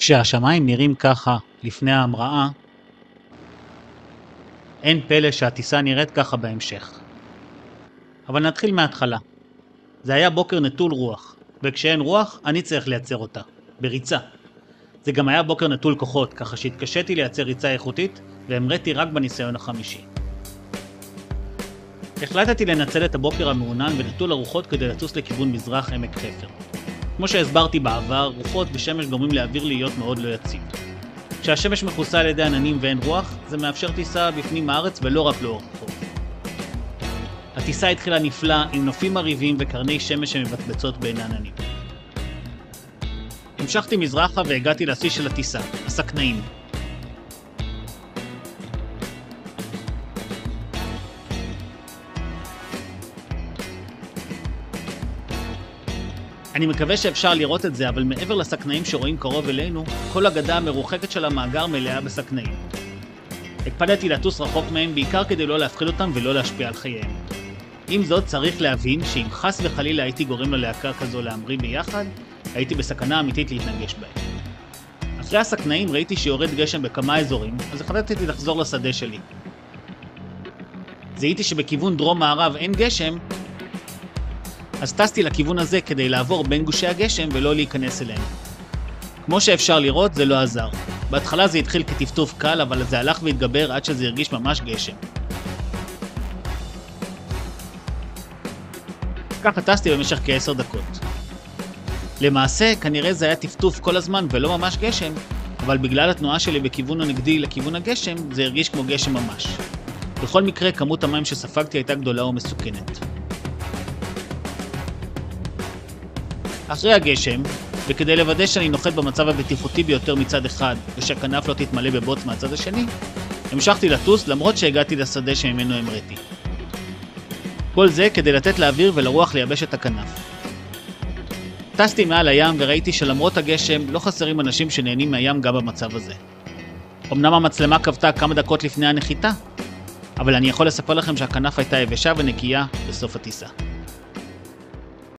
כשהשמיים נראים ככה לפני ההמראה, אין פלא שהטיסה נראית ככה בהמשך. אבל נתחיל מההתחלה. זה היה בוקר נטול רוח, וכשאין רוח אני צריך לייצר אותה, בריצה. זה גם היה בוקר נטול כוחות, ככה שהתקשיתי לייצר ריצה איכותית, והמראתי רק בניסיון החמישי. החלטתי לנצל את הבוקר המעונן ונטול הרוחות כדי לטוס לכיוון מזרח עמק חפר. כמו שהסברתי בעבר, רוחות ושמש גורמים לאוויר להיות מאוד לא יציב. כשהשמש מכוסה על ידי עננים ואין רוח, זה מאפשר טיסה בפנים הארץ ולא רק לאורך החוף. הטיסה התחילה נפלא עם נופים מרהיבים וקרני שמש שמבצבצות בין העננים. המשכתי מזרחה והגעתי לשיא של הטיסה, הסכנאים. אני מקווה שאפשר לראות את זה, אבל מעבר לסכנאים שרואים קרוב אלינו, כל הגדה המרוחקת של המאגר מלאה בסכנאים. הקפדתי לטוס רחוק מהם בעיקר כדי לא להפחיד אותם ולא להשפיע על חייהם. עם זאת, צריך להבין שאם חס וחלילה הייתי גורם ללהקה כזו להמריא ביחד, הייתי בסכנה אמיתית להתנגש בהם. אחרי הסכנאים ראיתי שיורד גשם בכמה אזורים, אז החלטתי לחזור לשדה שלי. זיהיתי שבכיוון דרום-מערב אין גשם, אז טסתי לכיוון הזה כדי לעבור בין גושי הגשם ולא להיכנס אליהם. כמו שאפשר לראות, זה לא עזר. בהתחלה זה התחיל כטפטוף קל, אבל זה הלך והתגבר עד שזה הרגיש ממש גשם. ככה טסתי במשך כ10 דקות. למעשה, כנראה זה היה טפטוף כל הזמן ולא ממש גשם, אבל בגלל התנועה שלי בכיוון הנגדי לכיוון הגשם, זה הרגיש כמו גשם ממש. בכל מקרה, כמות המים שספגתי הייתה גדולה ומסוכנת. אחרי הגשם, וכדי לוודא שאני נוחת במצב הבטיחותי ביותר מצד אחד, ושהכנף לא תתמלא בבוץ מהצד השני, המשכתי לטוס למרות שהגעתי לשדה שממנו המראתי. כל זה כדי לתת לאוויר ולרוח לייבש את הכנף. טסתי מעל הים וראיתי שלמרות הגשם לא חסרים אנשים שנהנים מהים גם במצב הזה. אמנם המצלמה קבתה כמה דקות לפני הנחיתה, אבל אני יכול לספר לכם שהכנף הייתה יבשה ונקייה בסוף הטיסה.